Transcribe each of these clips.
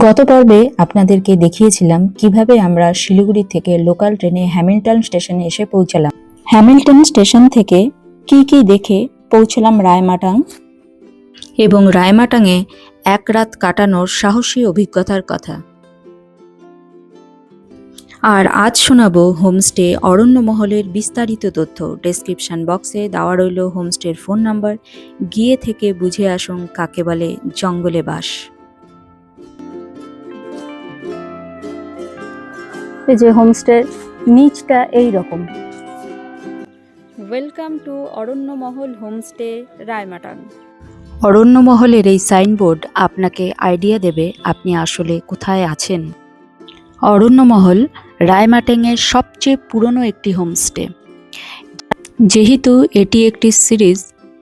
গত পর্বে আপনাদেরকে দেখিয়েছিলাম কিভাবে আমরা শিলিগুড়ি থেকে লোকাল ট্রেনে হ্যামিল্টন স্টেশনে এসে পৌঁছালাম। হ্যামিল্টন স্টেশন থেকে কি দেখে পৌঁছলাম রায়মাটাং এবং রায়মাটাংয়ে এক রাত কাটানোর সাহসী অভিজ্ঞতার কথা। আর আজ শোনাবো হোমস্টে অরণ্যমহলের বিস্তারিত তথ্য। ডেসক্রিপশন বক্সে দেওয়া রইল হোমস্টের ফোন নাম্বার, গিয়ে থেকে বুঝে আসুন কাকে বলে জঙ্গলে বাস। এই যে হোমস্টের নিচটা এই রকম। Welcome to Aranyamahal homestay Raimatang. অরণ্যমহলের এই সাইনবোর্ড আপনাকে আইডিয়া দেবে আপনি আসলে কোথায় আছেন। অরণ্যমহল রায়মাটাংয়ের সবচেয়ে পুরনো একটি হোমস্টে। যেহেতু এটি একটি সিরিজ,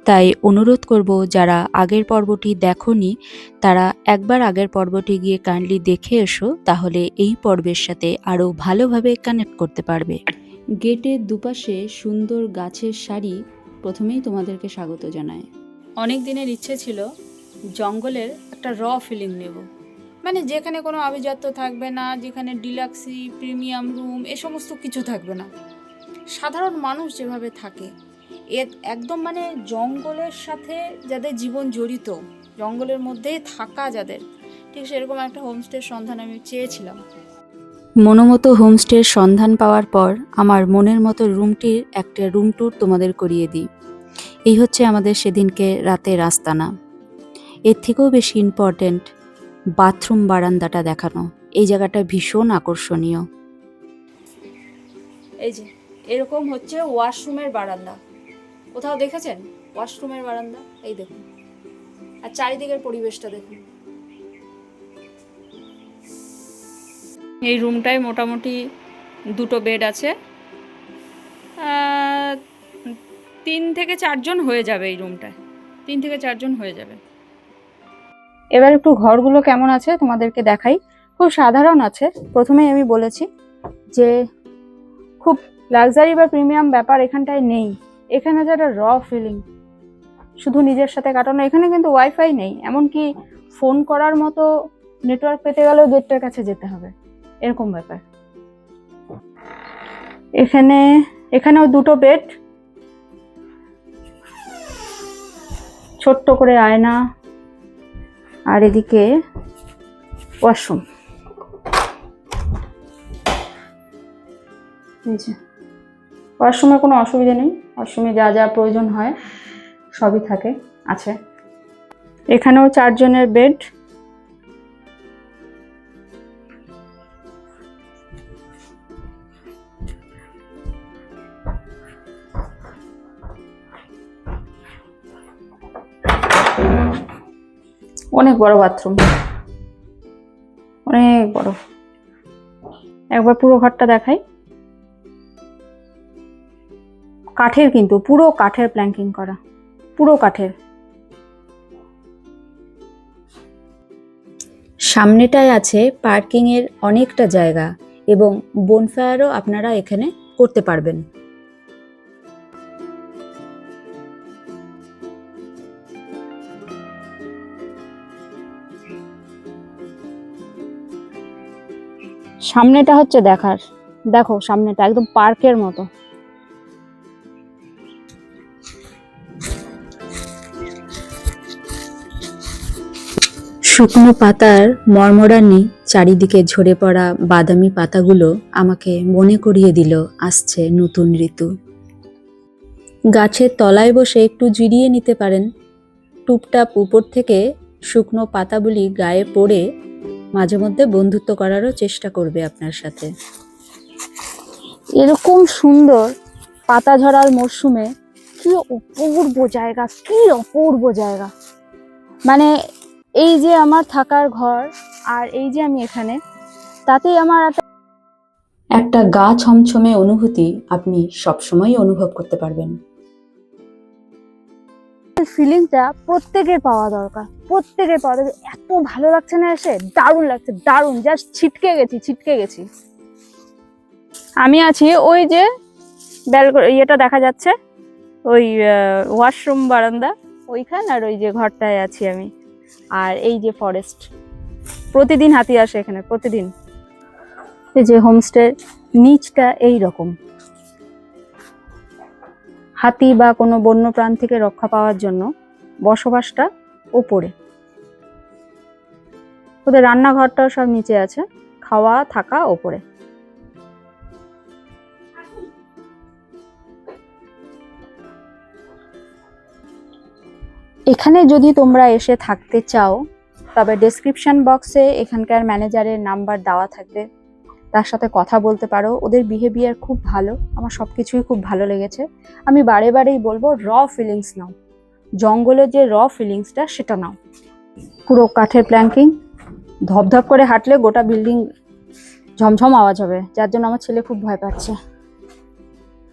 তাই অনুরোধ করব যারা আগের পর্বটি দেখোনি তারা একবার আগের পর্বটি গিয়ে কাইন্ডলি দেখে এসো, তাহলে এই পর্বের সাথে আরও ভালোভাবে কানেক্ট করতে পারবে। গেটের দুপাশে সুন্দর গাছের সারি প্রথমেই তোমাদেরকে স্বাগত জানায়। অনেক দিনের ইচ্ছে ছিল জঙ্গলের একটা র ফিলিং নেব, মানে যেখানে কোনো আভিজাত্য থাকবে না, যেখানে ডিলাক্সি প্রিমিয়াম রুম এ সমস্ত কিছু থাকবে না, সাধারণ মানুষ যেভাবে থাকে একদম মানে জঙ্গলের সাথে যাদের জীবন জড়িত, জঙ্গলের মধ্যেই থাকা যাদের, ঠিক সেরকম একটা হোমস্টের সন্ধান আমি চেয়েছিলাম। মনোমতো হোমস্টের সন্ধান পাওয়ার পর আমার মনের মতো রুমটির একটা রুম ট্যুর তোমাদের করিয়ে দিই। এই হচ্ছে আমাদের সেদিনকে রাতের আস্তানা। এর থেকেও বেশি ইম্পর্ট্যান্ট বাথরুম বারান্দাটা দেখানো। এই জায়গাটা ভীষণ আকর্ষণীয়। এই যে এরকম হচ্ছে ওয়াশরুমের বারান্দা, কোথাও দেখেছেন ওয়াশরুমের বারান্দা? এই দেখুন, আর চারিদিকের পরিবেশটা দেখুন। এই রুমটায় মোটামুটি দুটো বেড আছে, 3 থেকে 4 জন হয়ে যাবে এই রুমটায়, 3 থেকে 4 জন হয়ে যাবে। এবার একটু ঘরগুলো কেমন আছে তোমাদেরকে দেখাই। খুব সাধারণ আছে। প্রথমেই আমি বলেছি যে খুব লাক্সারি বা প্রিমিয়াম ব্যাপার এখানটায় নেই। এখানে যারা র ফিলিং শুধু নিজের সাথে কাটানো। এখানে কিন্তু ওয়াইফাই নেই, এমনকি ফোন করার মতো নেটওয়ার্ক পেতে গেলেও গেটটার কাছে যেতে হবে, এরকম ব্যাপার। এখানেও দুটো বেড, ছোট্ট করে আয়না, আর এদিকে ওয়াশরুম। ওয়াশরুমে কোনো অসুবিধা নেই, ওয়াশরুমে যা যা প্রয়োজন হয় সবই আছে। এখানেও 4 জনের বেড। অনেক বড় বাথরুম, অনেক বড়। একবার পুরো ঘরটা দেখাই। কাঠের, কিন্তু পুরো কাঠের প্ল্যাঙ্কিং করা, পুরো কাঠের। সামনেটায় আছে পার্কিং এর অনেকটা জায়গা এবং বনফায়ারও আপনারা এখানে করতে পারবেন। সামনেটা হচ্ছে দেখো সামনেটা একদম পার্কের মতো। শুকনো পাতার মরমরানি, চারিদিকে ঝরে পড়া বাদামি পাতাগুলো আমাকে মনে করিয়ে দিল আসছে নতুন ঋতু। গাছের তলায় বসে একটু জিরিয়ে নিতে পারেন। টুপটাপ উপর থেকে শুকনো পাতাগুলি গায়ে পড়ে মাঝে মধ্যে বন্ধুত্ব করারও চেষ্টা করবে আপনার সাথে। এরকম সুন্দর পাতা ঝরার মরশুমে কি অপূর্ব জায়গা, কি অপূর্ব জায়গা। মানে এই যে আমার থাকার ঘর আর এই যে আমি এখানে, তাতেই আমার একটা গা ছমছমে অনুভূতি আপনি সবসময় অনুভব করতে পারবেন। ফিলিংটা প্রত্যেকের পাওয়া দরকার, প্রত্যেকের পাওয়া দরকার। এত ভালো লাগছে না এসে, দারুণ লাগছে, দারুণ, জাস্ট ছিটকে গেছি। আমি আছি ওই যে ইয়েটা দেখা যাচ্ছে, ওই ওয়াশরুম বারান্দা ওইখান, আর ওই যে ঘরটায় আছি আমি, আর এই যে ফরেস্ট। প্রতিদিন হাতি আসে এখানে, প্রতিদিন। এই যে হোমস্টে নিচটা এই রকম, হাতি বা কোনো বন্য প্রাণ থেকে রক্ষা পাওয়ার জন্য বসবাসটা ওপরে। ওদের রান্নাঘরটাও সব নিচে আছে, খাওয়া থাকা ওপরে। এখানে যদি তোমরা এসে থাকতে চাও তবে ডেসক্রিপশন বক্সে এখানকার ম্যানেজারের নাম্বার দেওয়া থাকবে, তার সাথে কথা বলতে পারো। ওদের বিহেভিয়ার খুব ভালো, আমার সব কিছুই খুব ভালো লেগেছে। আমি বারে বারেই বলবো র ফিলিংস নাও, জঙ্গলের যে র ফিলিংসটা সেটা নাও। পুরো কাঠের প্ল্যাঙ্কিং, ধপধপ করে হাঁটলে গোটা বিল্ডিং ঝমঝম আওয়াজ হবে, যার জন্য আমার ছেলে খুব ভয় পাচ্ছে।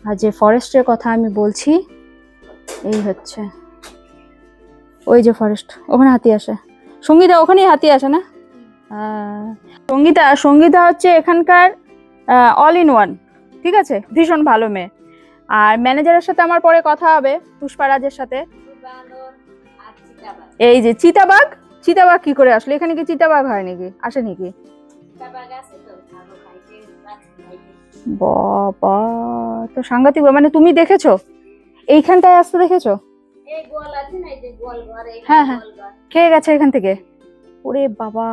আর যে ফরেস্টের কথা আমি বলছি, এই হচ্ছে ওই যে ফরেস্ট, ওখানে হাতি আসে। সঙ্গীতা ওখানেই হাতি আসে না? সঙ্গীতা হচ্ছে এখানকার অল ইন ওয়ান, ঠিক আছে, ভীষণ ভালো মেয়ে। আর ম্যানেজারের সাথে আমার পরে কথা হবে, পুষ্পারাজের সাথে। এই যে চিতাবাঘ কি করে আসলো এখানে? কি চিতাবাঘ হয় নাকি, আসে নাকি? বাবা, তো সাংঘাতিক। মানে তুমি দেখেছো এইখানটায় আসতে, দেখেছো? হ্যাঁ হ্যাঁ, খেয়ে গেছে এখান থেকে। ওরে বাবা,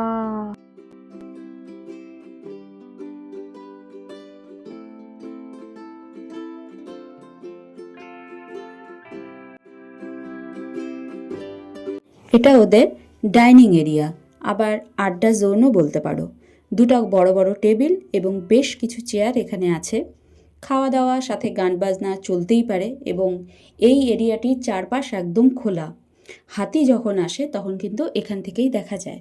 এটা ওদের ডাইনিং এরিয়া, আবার আড্ডা জোনও বলতে পারো। দুটো বড় বড় টেবিল এবং বেশ কিছু চেয়ার এখানে আছে। খাওয়া দাওয়া সাথে গান বাজনা চলতেই পারে এবং এই এরিয়াটির চারপাশ একদম খোলা। হাতি যখন আসে তখন কিন্তু এখান থেকেই দেখা যায়।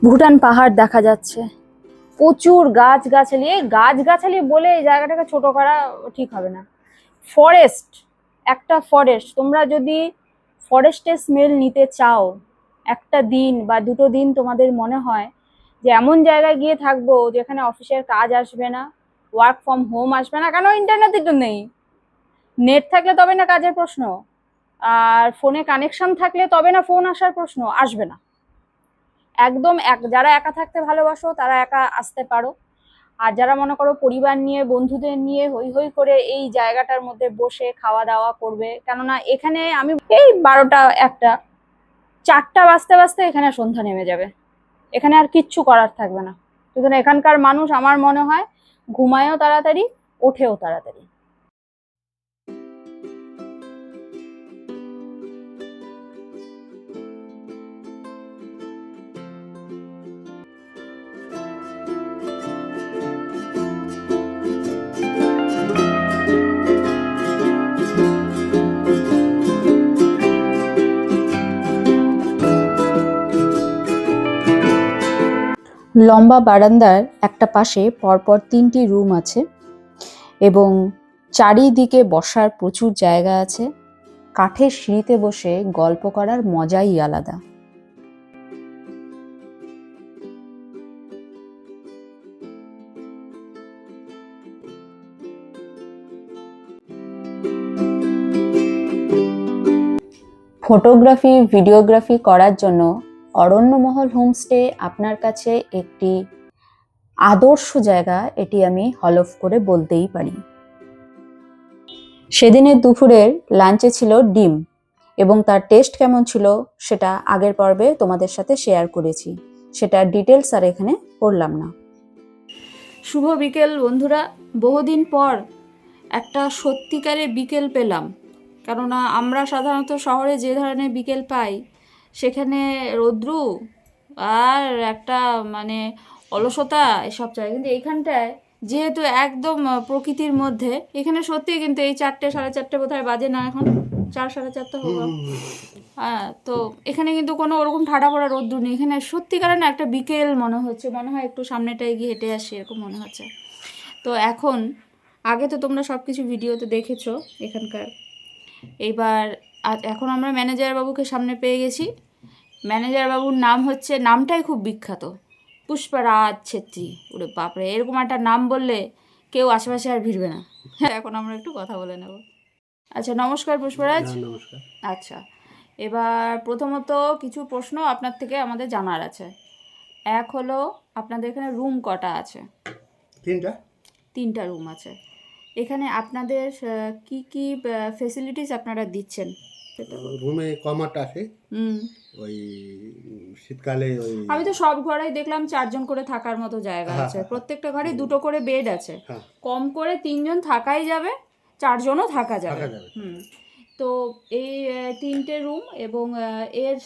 ভুটান পাহাড় দেখা যাচ্ছে, প্রচুর গাছগাছালি। এই গাছগাছালি বলে এই জায়গাটাকে ছোট করা ঠিক হবে না। ফরেস্ট, একটা ফরেস্ট। তোমরা যদি ফরেস্টের স্মেল নিতে চাও, একটা দিন বা দুটো দিন তোমাদের মনে হয় যে এমন জায়গায় গিয়ে থাকবো যেখানে অফিসের কাজ আসবে না, ওয়ার্ক ফ্রম হোম আসবে না, কেন ইন্টারনেট তো নেই। নেট থাকলে তবে না কাজের প্রশ্ন, আর ফোনে কানেকশন থাকলে তবে না ফোন আসার প্রশ্ন, আসবে না। একদম যারা একা থাকতে ভালোবাসো তারা একা আসতে পারো, আর যারা মনে করো পরিবার নিয়ে বন্ধুদের নিয়ে হই হই করে এই জায়গাটার মধ্যে বসে খাওয়া দাওয়া করবে, কেননা এখানে আমি এই 12টা 1টা 4টা বাজতে বাজতে এখানে সন্ধ্যা নেমে যাবে, এখানে আর কিচ্ছু করার থাকবে না। সুতরাং এখানকার মানুষ আমার মনে হয় ঘুমায়ও তাড়াতাড়ি, ওঠেও তাড়াতাড়ি। লম্বা বারান্দার একটা পাশে পরপর 3টি রুম আছে এবং চারিদিকে বসার প্রচুর জায়গা আছে। কাঠের সিঁড়িতে বসে গল্প করার মজাই আলাদা। ফটোগ্রাফি ভিডিওগ্রাফি করার জন্য অরণ্যমহল হোমস্টে আপনার কাছে একটি আদর্শ জায়গা, এটি আমি হলফ করে বলতেই পারি। সেদিনের দুপুরের লাঞ্চে ছিল ডিম এবং তার টেস্ট কেমন ছিল সেটা আগের পর্বে তোমাদের সাথে শেয়ার করেছি, সেটা ডিটেলস আর এখানে করলাম না। শুভ বিকেল বন্ধুরা, বহুদিন পর একটা সত্যিকারের বিকেল পেলাম, কেননা আমরা সাধারণত শহরে যে ধরনের বিকেল পাই সেখানে রৌদ্রু আর একটা মানে অলসতা এসব চাই, কিন্তু এইখানটায় যেহেতু একদম প্রকৃতির মধ্যে, এখানে সত্যি কিন্তু এই 4টে 4:30 বোধহয় বাজে না, এখন 4 4:30 হবে। হ্যাঁ, তো এখানে কিন্তু কোনো ওরকম ঠাডা পড়া রোদ্দুর নেই, এখানে সত্যিকারের না একটা বিকেল মনে হচ্ছে, মনে হয় একটু সামনেটায় গিয়ে হেঁটে আসি এরকম মনে হচ্ছে। তো এখন, আগে তো তোমরা সব কিছু ভিডিওতে দেখেছো এখানকার, এইবার এখন আমরা ম্যানেজার বাবুকে সামনে পেয়ে গেছি। ম্যানেজার বাবুর নাম হচ্ছে, নামটাই খুব বিখ্যাত, পুষ্পারাজ ছেত্রী। ওরে বাপরে, এরকম একটা নাম বললে কেউ আশেপাশে আর ভিড়বে না। হ্যাঁ, এখন আমরা একটু কথা বলে নেব। আচ্ছা, নমস্কার পুষ্পরাজ। নমস্কার। আচ্ছা, এবার প্রথমত কিছু প্রশ্ন আপনার থেকে আমাদের জানার আছে। এক হলো, আপনাদের এখানে রুম কটা আছে? তিনটা রুম আছে। এখানে আপনাদের কি কি ফেসিলিটিস আপনারা দিচ্ছেন? রুমে কমাট আছে, হুম, ওই শীতকালে ওই আমি তো সব ঘরেই দেখলাম 4 জন করে থাকার মতো জায়গা হ্যাঁ, আছে, হ্যাঁ, প্রত্যেকটা ঘরে 2টো করে বেড আছে, হ্যাঁ কম করে 3জন থাকাই যাবে, 4জনও থাকা যাবে। থাকা যাবে। হুম, তো এই 3টে রুম এবং এর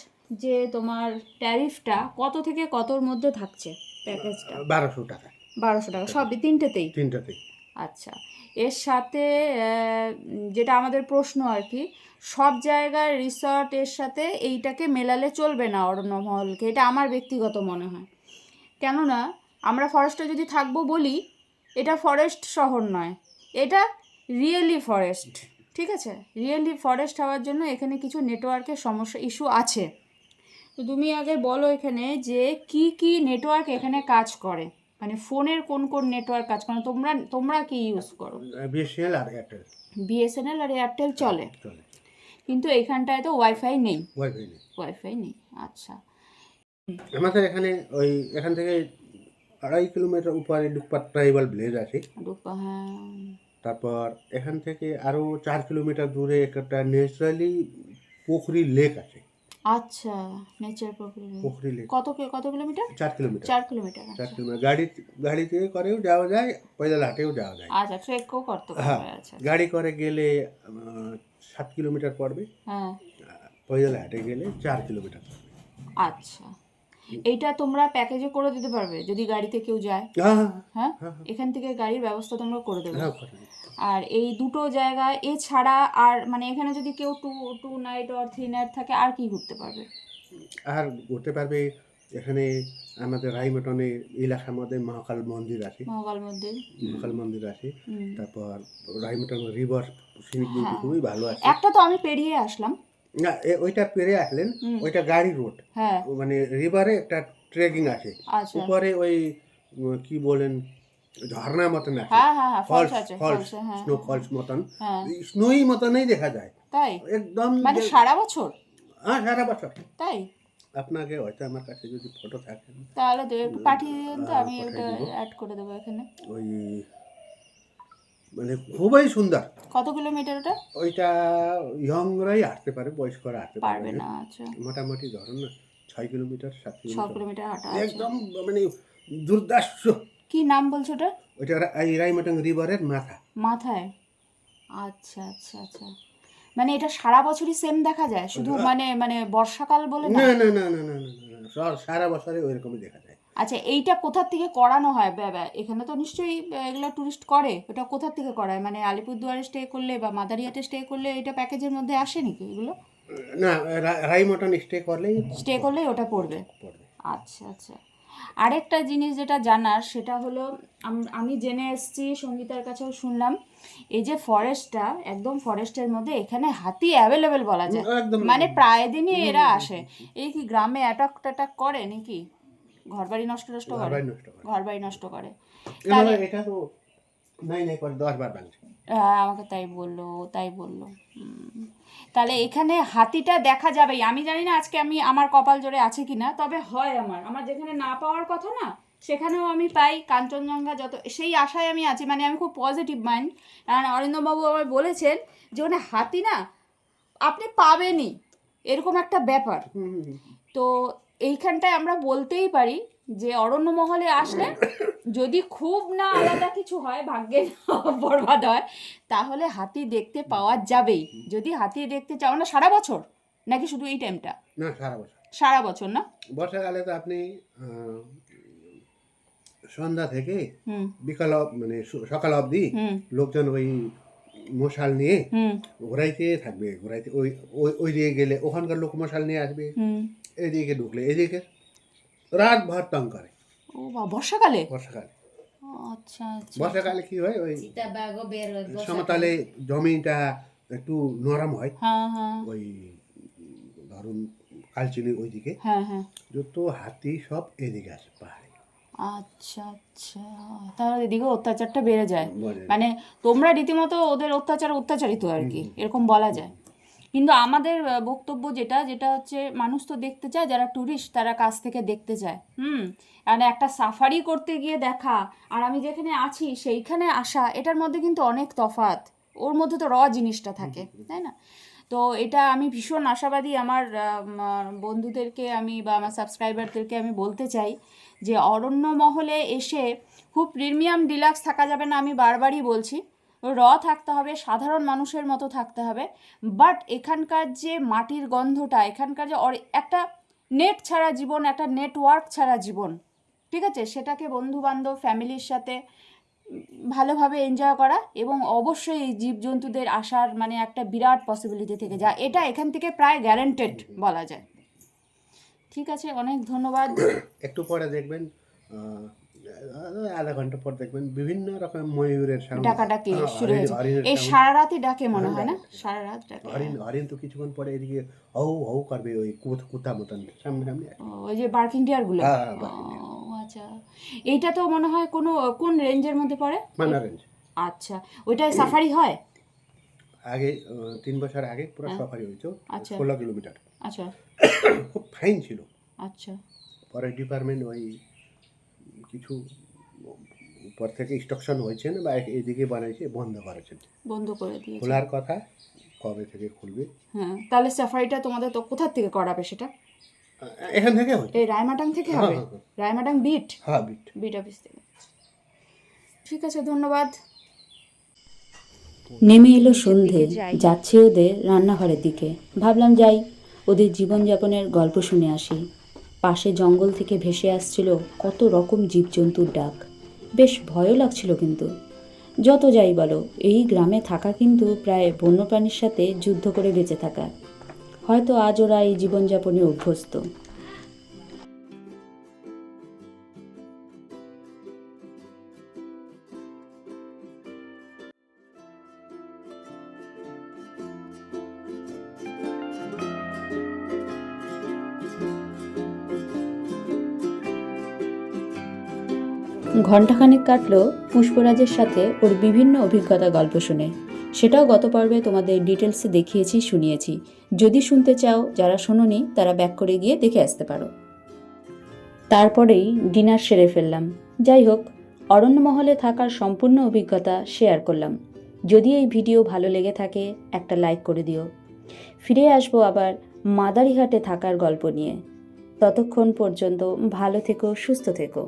যে তোমার ট্যারিফটা কত থেকে কতর মধ্যে থাকছে প্যাকেজটা? 1200 টাকা। 1200 টাকা সবই তিনটেতেই? তিনটাতেই। আচ্ছা, এর সাথে যেটা আমাদের প্রশ্ন আর কি, সব জায়গার রিসর্ট এর সাথে এইটাকে মেলালে চলবে না অরণ্যমহলকে, এটা আমার ব্যক্তিগত মনে হয়। কেননা আমরা ফরেস্টে যদি থাকবো বলি, এটা ফরেস্ট শহর নয়, এটা রিয়েলি ফরেস্ট, ঠিক আছে? রিয়েলি ফরেস্ট হওয়ার জন্য এখানে কিছু নেটওয়ার্কের সমস্যা ইস্যু আছে। তো তুমি আগে বলো এখানে যে কি কি নেটওয়ার্ক এখানে কাজ করে, মানে ফোনের কোন কোন নেটওয়ার্ক কাজ করে, তোমরা কি ইউজ করো? বিএসএনএল আর এয়ারটেল বিএসএনএল আর এয়ারটেল চলে, চলে, কিন্তু এখানটায় তো ওয়াইফাই নেই। ওয়াইফাই নেই। ওয়াইফাই নেই, আচ্ছা। আমাদের এখানে ওই এখান থেকে 2.5 কিলোমিটার উপরে ডুকপাট ট্রাইবাল ভিলেজ আছে। হ্যাঁ, তারপর এখান থেকে আরো 4 কিলোমিটার দূরে একটা ন্যাচারালি পুখরি লেক আছে। আচ্ছা, নেচার পুখরি লেক কত কিলোমিটার? 4 কিলোমিটার। 4 কিলোমিটার, 4 আচ্ছা। কিলোমিটার গাড়িতে করেও যাওয়া যায়, পয়দল হাটেও যাওয়া যায়। আচ্ছা, ট্রেকও করতে হ্যাঁ, পারবে, আচ্ছা। গাড়ি করে গেলে 7 কিলোমিটার পড়বে, হ্যাঁ, পয়দল হাটে গেলে 4 কিলোমিটার পড়বে। আচ্ছা, এইটা তোমরা প্যাকেজে করে দিতে পারবে যদি গাড়িতে কেউ যায়? হ্যাঁ, হ্যাঁ, হ্যাঁ, এখান থেকে গাড়ির ব্যবস্থা তোমরা করে দেবে? হ্যাঁ, করে দিই। আর এই দুটো জায়গায় এছাড়া আর মানে এখানে যদি কেউ টু নাইট অর 3 নাইট থাকে, আর কি ঘুরতে পারবে? আর ঘুরতে পারবে এখানে আমাদের রায়মটনে এলাকার মধ্যে মহাকাল মন্দির আছে। মহাকাল মন্দির, মহাকাল মন্দির আছে। হুম। তারপর রায়মটন রিভার সিনিক বিউটি হ্যাঁ, খুবই ভালো আছে। একটা তো আমি পেরিয়ে আসলাম। না, ওইটা পেরে আসলেন, হুম। ওইটা গাড়ি রোড। হ্যাঁ, মানে রিভারে একটা ট্রেকিং আছে, আচ্ছা। উপরে ওই কি বলেন ঝর্ণা মতন আছে, হ্যাঁ হ্যাঁ হ্যাঁ, ফলস ফলস আছে, ফলস ফলস, হ্যাঁ স্নো ফলস মতন, হ্যাঁ। স্নোই মতনই দেখা যায় তাই? একদম। মানে সারা বছর? হ্যাঁ, সারা বছর। তাই? আপনাকে হয়তো আমার কাছে যদি ফটো থাকে তাহলে তো একটু পাঠিয়ে দিন তো, আমি পাঠিয়ে ওটা দিব। অ্যাড করে দেবো এখানে। ওই মানে খুবই সুন্দর। কত কিলোমিটার ওটা? ওইটা ইয়ংরাই আসতে পারে, বয়স্করা আসতে পারবে পারবে না, না। আচ্ছা। মোটামুটি ধরুন না 6 কিলোমিটার 7 6 কিলোমিটার কিলোমিটার হাঁটা আছে। একদম মানে দুর্দাস্য। কি নাম বলছো ওটা? ওইটা এই রায়মটং রিভারের মাথা। মাথায়? আচ্ছা আচ্ছা আচ্ছা, মানে এটা সারা বছরই সেম দেখা যায়, শুধু মানে মানে বর্ষাকাল বলে না? না না না না না না না, সারা বছরে ওইরকমই দেখা যায়। আচ্ছা, এইটা কোথার থেকে করানো হয়? এখানে তো নিশ্চয়ই এগুলো টুরিস্ট করে, ওটা কোথার থেকে করায়? মানে আলিপুরদুয়ারে স্টে করলে বা মাদারিহাটে স্টে করলে এটা প্যাকেজের মধ্যে আসে নাকি এগুলো? না, রায়মটন স্টে করলেই ওটা পড়বে? পড়বে। আচ্ছা আচ্ছা। আরেকটা জিনিস যেটা জানার সেটা হলো, আমি জেনে এসেছি, সঙ্গীতার কাছেও শুনলাম, এই যে ফরেস্টটা একদম ফরেস্টের মধ্যে, এখানে হাতি অ্যাভেলেবেল বলা যায়, একদম মানে প্রায় দিনই এরা আসে। এই কি গ্রামে অ্যাটাক ট্যাটাক করে নাকি? ঘরবাড়ি নষ্ট করে? ঘরবাড়ি নষ্ট করে। ঘরবাড়ি নষ্ট করে? তাহলে এটা তো নাই করে 10 বার ভাঙছে। হ্যাঁ, আমাকে তাই বললো। তাহলে এখানে হাতিটা দেখা যাবেই। আমি জানি না আজকে আমার কপাল জোরে আছে কিনা, তবে হয় আমার যেখানে না পাওয়ার কথা না, সেখানেও আমি পাই। কাঞ্চনজঙ্ঘা যত, সেই আশায় আমি আছি, মানে আমি খুব পজিটিভ মাইন্ড। কারণ অরিন্দমবাবু আমার বলেছেন যে ওখানে হাতি না আপনি পাবেনই, এরকম একটা ব্যাপার। তো এইখানটায় আমরা বলতেই পারি যে অরণ্যমহলে আসলে যদি খুব না আলাদা কিছু হয়, ভাগ্যে বরবাদ হয়, তাহলে হাতি দেখতে পাওয়া যাবেই। যদি হাতি দেখতে চাও না, সারা বছর নাকি শুধু এই টাইমটা? না, সারা বছর। সারা বছর না? বর্ষাকালে তো আপনি সন্ধ্যা থেকে হুম বিকাল মানে সকাল অবধি হুম লোকজন ওই মশাল নিয়ে হুম ঘোরাইতে থাকবে, ঘোরাইতে ওই ওই ওই দিকে গেলে ওখানকার লোক মশাল নিয়ে আসবে, হুম। এদিকে ঢুকলে এদিকে রাত ভর তং করে। ও বা, বর্ষাকালে? বর্ষাকালে। আচ্ছা আচ্ছা। বর্ষাকালে কি হয়, ওই সমতলে জমিটা একটু নরম হয়, হ্যাঁ হ্যাঁ ওই ধরুন কালচিনি ওইদিকে, হ্যাঁ হ্যাঁ। যত হাতি সব এদিকে আসে পাহাড়ে। আচ্ছা আচ্ছা, তাহলে এদিকে অত্যাচারটা বেড়ে যায়, বলে। মানে তোমরা রীতিমতো ওদের অত্যাচারিত আর কি, এরকম বলা যায়। কিন্তু আমাদের বক্তব্য যেটা যেটা হচ্ছে, মানুষ তো দেখতে চায়, যারা ট্যুরিস্ট তারা কাছ থেকে দেখতে চায়। মানে একটা সাফারি করতে গিয়ে দেখা আর আমি যেখানে আছি সেইখানে আসা, এটার মধ্যে কিন্তু অনেক তফাৎ। ওর মধ্যে তো জিনিসটা থাকে, তাই না? তো এটা আমি ভীষণ আশাবাদী। আমার বন্ধুদেরকে আমি বা আমার সাবস্ক্রাইবারদেরকে আমি বলতে চাই যে অরণ্যমহলে এসে খুব প্রিমিয়াম ডিলাক্স থাকা যাবে না, আমি বারবারই বলছি। থাকতে হবে, সাধারণ মানুষের মতো থাকতে হবে। বাট এখানকার যে মাটির গন্ধটা, এখানকার যে একটা নেট ছাড়া জীবন, একটা নেটওয়ার্ক ছাড়া জীবন, ঠিক আছে, সেটাকে বন্ধু বান্ধব ফ্যামিলির সাথে ভালোভাবে এনজয় করা, এবং অবশ্যই এই জীবজন্তুদের আসার মানে একটা বিরাট পসিবিলিটি থেকে যায়, এটা এখান থেকে প্রায় গ্যারান্টেড বলা যায়। ঠিক আছে, অনেক ধন্যবাদ। একটু পরে দেখবেন, আধা ঘন্টা পর দেখবেন বিভিন্ন রকম ময়ূরের সাউন্ড, ডাকাডাকি শুরু হয়েছে। হরিণের এই sound। সারা রাতই ডাকে মনে হয় না, ডাকে। সারা রাত ডাকে। হরিণ তো কিছুক্ষণ পরে এদিকে হউ হউ করবে, ওই কুতা মতন সামনে সামনে। ওই যে বার্কিং ডিয়ারগুলো। হ্যাঁ, barking deer। আচ্ছা, এইটা তো মনে হয় কোন রেঞ্জের মধ্যে পড়ে? মানা রেঞ্জ। আচ্ছা, ওইটায় সাফারি হয়? আগে 3 বছর আগে পুরো সাফারি হয়েছে, আচ্ছা 16 কিলোমিটার, আচ্ছা খুব ফাইন ছিল। আচ্ছা পরে ডিপার্টমেন্ট ওই কিছু উপর থেকে ইনস্ট্রাকশন হয়েছে না, বা এইদিকে বানাইছে, বন্ধ করেছে। বন্ধ করে দিয়েছে। খোলার কথা, কবে থেকে খুলবে? হ্যাঁ, তাহলে সাফারিটা তোমাদের তো কোথা থেকে করাবে সেটা? এখান থেকে হচ্ছে। এই রায়মাটাং থেকে হবে? রায়মাটাং বিট হ্যাঁ, বিট। বিট অফিস থেকে। ঠিক আছে, ধন্যবাদ। নেমে এলো সন্ধে, যাচ্ছে ওদের রান্নাঘরের দিকে। ভাবলাম যাই, ওদের জীবনযাপনের গল্প শুনে আসি। পাশে জঙ্গল থেকে ভেসে আসছিল কত রকম জীবজন্তুর ডাক। বেশ ভয়ও লাগছিল, কিন্তু যত যাই বলো, এই গ্রামে থাকা কিন্তু প্রায় বন্যপ্রাণীর সাথে যুদ্ধ করে বেঁচে থাকা। হয়তো আজ ওরা এই জীবনযাপনে অভ্যস্ত। ঘণ্টাখানেক কাটলো পুষ্পরাজের সাথে ওর বিভিন্ন অভিজ্ঞতা গল্প শুনে। সেটাও গত পর্বে তোমাদের ডিটেলসে দেখিয়েছি, শুনিয়েছি। যদি শুনতে চাও, যারা শোনোনি তারা ব্যাক করে গিয়ে দেখে আসতে পারো। তারপরেই ডিনার সেরে ফেললাম। যাই হোক, অরণ্যমহলে থাকার সম্পূর্ণ অভিজ্ঞতা শেয়ার করলাম। যদি এই ভিডিও ভালো লেগে থাকে একটা লাইক করে দিও। ফিরে আসবো আবার মাদারিহাটে থাকার গল্প নিয়ে। ততক্ষণ পর্যন্ত ভালো থেকো, সুস্থ থেকো।